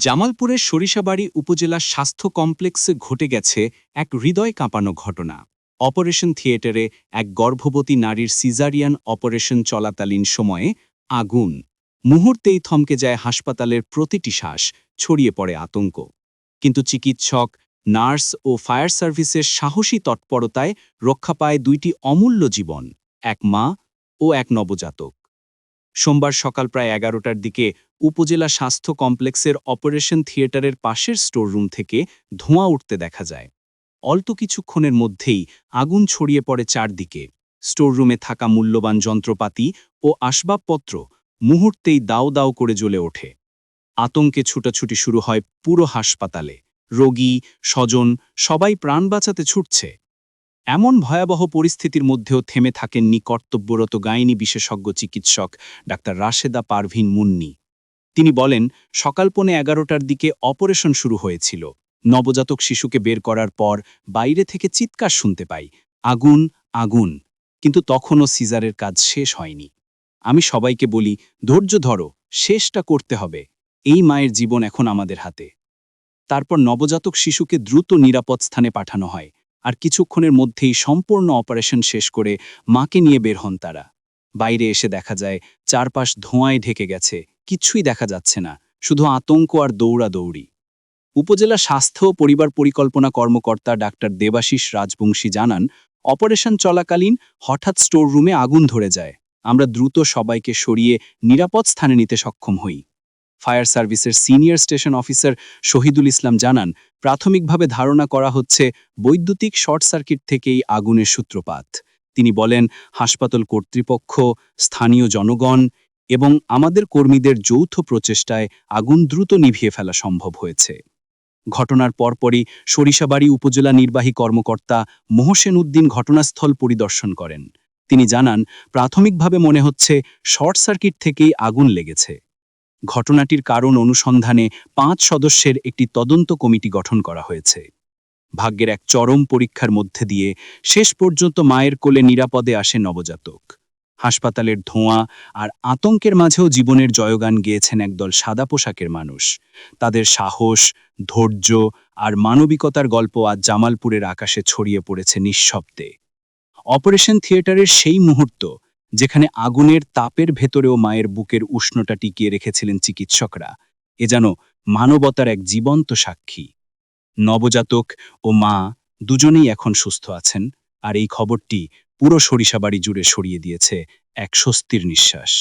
জামালপুরের সরিষাবাড়ী উপজেলা স্বাস্থ্য কমপ্লেক্সে ঘটে গেছে এক হৃদয় কাঁপানো ঘটনা। অপারেশন থিয়েটারে এক গর্ভবতী নারীর সিজারিয়ান অপারেশন চলাকালীন সময়ে আগুন। মুহূর্তেই থমকে যায় হাসপাতালের প্রতিটি শ্বাস, ছড়িয়ে পড়ে আতঙ্ক। কিন্তু চিকিৎসক, নার্স ও ফায়ার সার্ভিসের সাহসী তৎপরতায় রক্ষা পায় দুইটি অমূল্য জীবন, এক মা ও এক নবজাতক। সোমবার সকাল প্রায় 11টার দিকে উপজেলা স্বাস্থ্য কমপ্লেক্সের অপারেশন থিয়েটারের পাশের স্টোররুম থেকে ধোঁয়া উঠতে দেখা যায়। অল্প কিছুক্ষণের মধ্যেই আগুন ছড়িয়ে পড়ে চারদিকে। স্টোররুমে থাকা মূল্যবান যন্ত্রপাতি ও আসবাবপত্র মুহূর্তেই দাও দাও করে জ্বলে ওঠে। আতঙ্কে ছুটাছুটি শুরু হয় পুরো হাসপাতালে। রোগী, স্বজন সবাই প্রাণ বাঁচাতে ছুটছে। এমন ভয়াবহ পরিস্থিতির মধ্যেও থেমে থাকেননি কর্তব্যরত গাইনি বিশেষজ্ঞ চিকিৎসক ডাক্তার রাশেদা পারভিন মুন্নি। তিনি বলেন, সকাল পৌনে 11টার দিকে অপারেশন শুরু হয়েছিল। নবজাতক শিশুকে বের করার পর বাইরে থেকে চিৎকার শুনতে পাই, আগুন, আগুন। কিন্তু তখনও সিজারের কাজ শেষ হয়নি। আমি সবাইকে বলি, ধৈর্য ধরো, শেষটা করতে হবে। এই মায়ের জীবন এখন আমাদের হাতে। তারপর নবজাতক শিশুকে দ্রুত নিরাপদ স্থানে পাঠানো হয়, আর কিছুক্ষণের মধ্যেই সম্পূর্ণ অপারেশন শেষ করে মাকে নিয়ে বের হন তারা। বাইরে এসে দেখা যায় চারপাশ ধোঁয়ায় ঢেকে গেছে, কিছুই দেখা যাচ্ছে না, শুধু আতঙ্ক আর দৌড়াদৌড়ি। উপজেলা স্বাস্থ্য ও পরিবার পরিকল্পনা কর্মকর্তা ডাক্তার দেবাশিস রাজবংশী জানান, অপারেশন চলাকালীন হঠাৎ স্টোর রুমে আগুন ধরে যায়। আমরা দ্রুত সবাইকে সরিয়ে নিরাপদ স্থানে নিতে সক্ষম হই। ফায়ার সার্ভিসের senior station officer Shahidul Islam জানান, প্রাথমিকভাবে ধারণা করা হচ্ছে বৈদ্যুতিক শর্ট সার্কিট থেকেই আগুনের সূত্রপাত। তিনি বলেন, হাসপাতাল কর্তৃপক্ষ, স্থানীয় জনগণ এবং আমাদের কর্মীদের যৌথ প্রচেষ্টায় আগুন দ্রুত নিভিয়ে ফেলা সম্ভব হয়েছে। ঘটনার পরপরই সরিষাবাড়ী উপজেলা নির্বাহী কর্মকর্তা মোহসেন উদ্দিন ঘটনাস্থল পরিদর্শন করেন। তিনি জানান, প্রাথমিকভাবে মনে হচ্ছে শর্ট সার্কিট থেকেই আগুন লেগেছে। ঘটনাটির কারণ অনুসন্ধানে 5 সদস্যের একটি তদন্ত কমিটি গঠন করা হয়েছে। ভাগ্যের এক চরম পরীক্ষার মধ্যে দিয়ে শেষ পর্যন্ত মায়ের কোলে নিরাপদে আসে নবজাতক। হাসপাতালের ধোঁয়া আর আতঙ্কের মাঝেও জীবনের জয়গান গেয়েছেন একদল সাদা পোশাকের মানুষ। তাদের সাহস, ধৈর্য আর মানবিকতার গল্প আজ জামালপুরের আকাশে ছড়িয়ে পড়েছে নিঃশব্দে। অপারেশন থিয়েটারের সেই মুহূর্ত, যেখানে আগুনের তাপের ভেতরেও মায়ের বুকের উষ্ণতা টিকিয়ে রেখেছিলেন চিকিৎসকরা, এ যেন মানবতার এক জীবন্ত সাক্ষী। নবজাতক ও মা দুজনেই এখন সুস্থ আছেন, আর এই খবরটি পুরো সরিষাবাড়ি জুড়ে ছড়িয়ে দিয়েছে এক স্বস্তির নিঃশ্বাস।